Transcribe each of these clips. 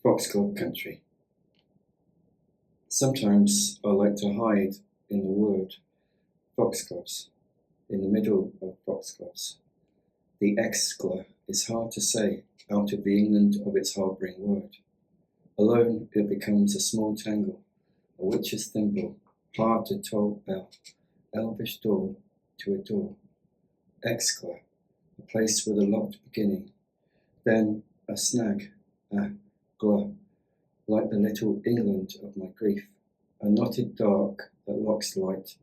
Foxglove country. Sometimes I like to hide in the word foxgloves, in the middle of foxgloves. The excla is hard to say out of the England of its harbouring word. Alone it becomes a small tangle, a witch's thimble, hard to toll bell, elvish door to a door. Excla, a place with a locked beginning. Then a snag, gla, like the little England of my grief, a knotted dark that locks light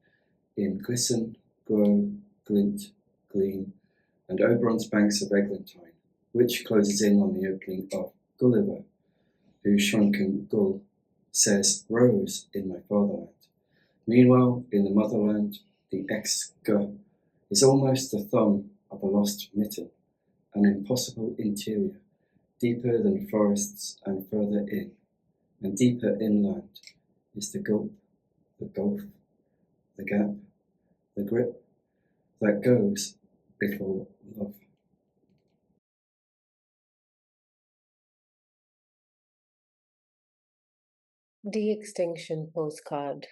in glisten, glow, glint, gleam, and Oberon's banks of eglantine, which closes in on the opening of Gulliver, whose shrunken gull says rose in my fatherland. Meanwhile, in the motherland, the ex-gu is almost the thumb of a lost mitten, an impossible interior, deeper than forests and further in, and deeper inland is the gulp, the gulf, the gap, the grip that goes before love. De-extinction postcard.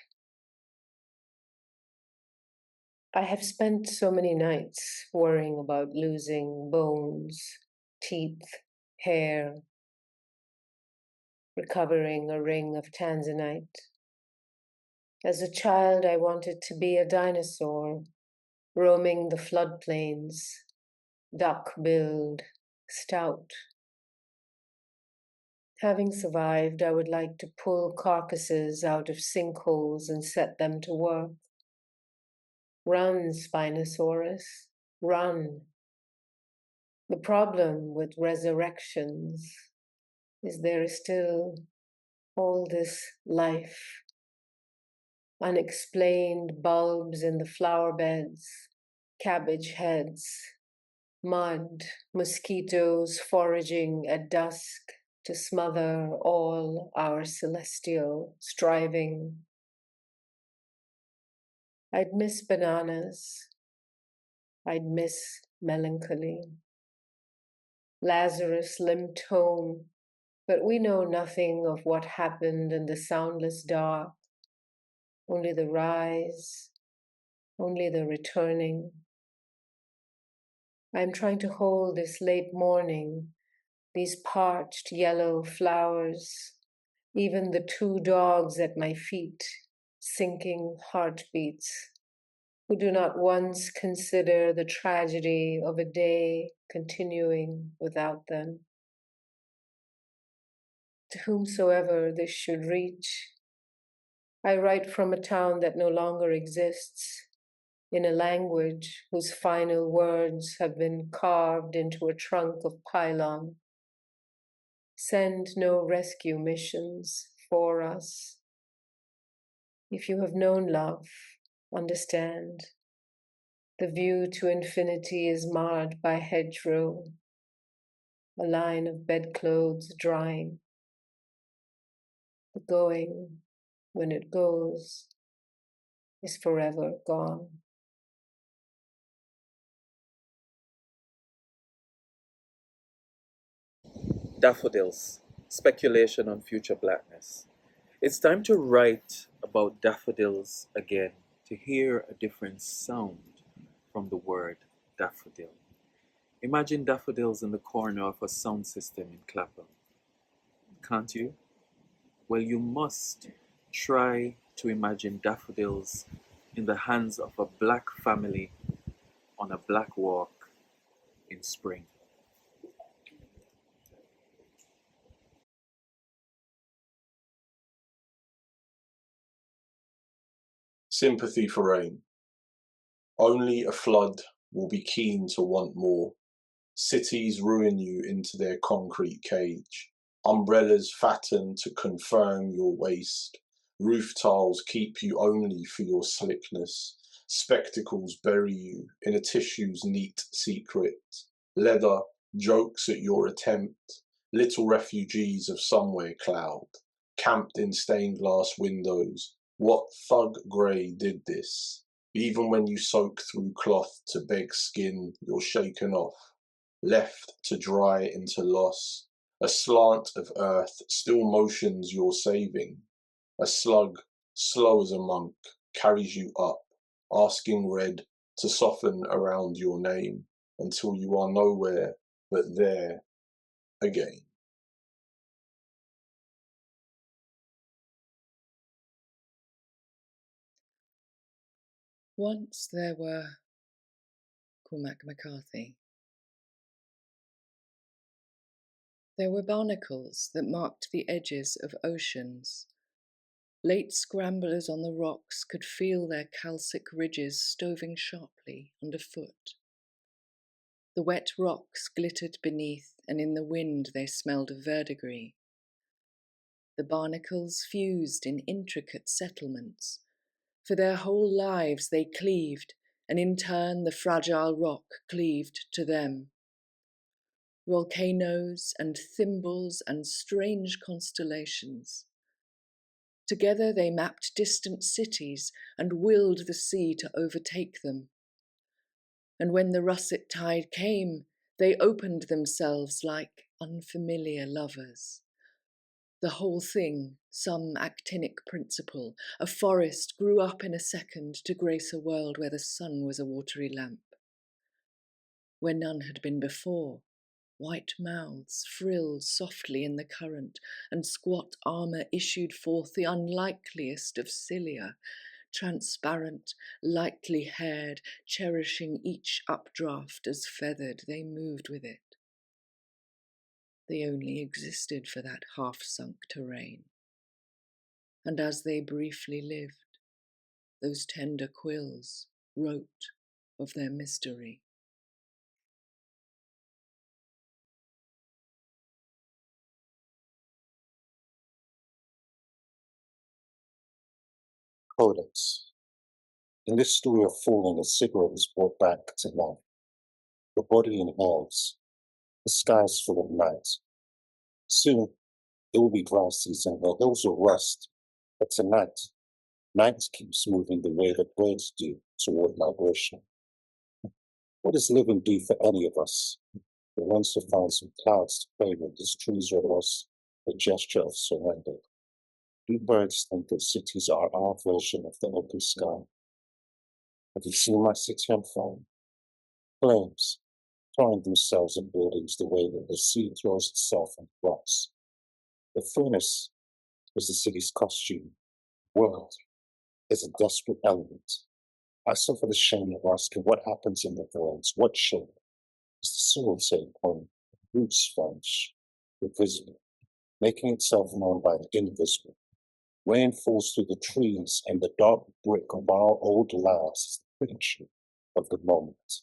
I have spent so many nights worrying about losing bones, teeth, hair, recovering a ring of tanzanite. As a child, I wanted to be a dinosaur, roaming the floodplains, duck-billed, stout. Having survived, I would like to pull carcasses out of sinkholes and set them to work. Run, Spinosaurus, run. The problem with resurrections is there is still all this life, unexplained bulbs in the flower beds, cabbage heads, mud, mosquitoes foraging at dusk to smother all our celestial striving. I'd miss bananas. I'd miss melancholy. Lazarus limped home, but we know nothing of what happened in the soundless dark, only the rise, only the returning. I'm trying to hold this late morning, these parched yellow flowers, even the two dogs at my feet, sinking heartbeats, who do not once consider the tragedy of a day continuing without them. To whomsoever this should reach, I write from a town that no longer exists, in a language whose final words have been carved into a trunk of pylon. Send no rescue missions for us. If you have known love, understand. The view to infinity is marred by hedgerow, a line of bedclothes drying. The going, when it goes, is forever gone. Daffodils, speculation on future blackness. It's time to write about daffodils again, to hear a different sound from the word daffodil. Imagine daffodils in the corner of a sound system in Clapham. Can't you? Well, you must try to imagine daffodils in the hands of a black family on a black walk in spring. Sympathy for rain. Only a flood will be keen to want more. Cities ruin you into their concrete cage. Umbrellas fatten to confirm your waist. Roof tiles keep you only for your slickness. Spectacles bury you in a tissue's neat secret. Leather jokes at your attempt. Little refugees of somewhere cloud, camped in stained glass windows. What thug grey did this? Even when you soak through cloth to beg skin, you're shaken off, left to dry into loss. A slant of earth still motions your saving. A slug, slow as a monk, carries you up, asking red to soften around your name until you are nowhere but there again. Once there were Cormac McCarthy. There were barnacles that marked the edges of oceans. Late scramblers on the rocks could feel their calcic ridges stoving sharply underfoot. The wet rocks glittered beneath, and in the wind they smelled of verdigris. The barnacles fused in intricate settlements. For their whole lives they cleaved, and in turn the fragile rock cleaved to them. Volcanoes and thimbles and strange constellations. Together they mapped distant cities and willed the sea to overtake them. And when the russet tide came, they opened themselves like unfamiliar lovers. The whole thing, some actinic principle, a forest grew up in a second to grace a world where the sun was a watery lamp. Where none had been before, white mouths frilled softly in the current, and squat armour issued forth the unlikeliest of cilia, transparent, lightly haired, cherishing each updraft as feathered they moved with it. They only existed for that half-sunk terrain. And as they briefly lived, those tender quills wrote of their mystery. Codex. In this story of falling, a cigarette is brought back to life. The body inhales. The sky is full of night. Soon, it will be dry season. The hills will rust. But tonight, night keeps moving the way that birds do toward migration. What does living do for any of us? The ones who find some clouds to play with as trees are lost, a gesture of surrender. Do birds think that cities are our version of the open sky? Have you seen my city on fire? Flames, throwing themselves in buildings the way that the sea throws itself in rocks. The furnace is the city's costume. World is a desperate element. I suffer the shame of asking what happens in the voids, what shape is the soul take when roots vanish, the visible, making itself known by the invisible. Rain falls through the trees, and the dark brick of our old lives is the picture of the moment.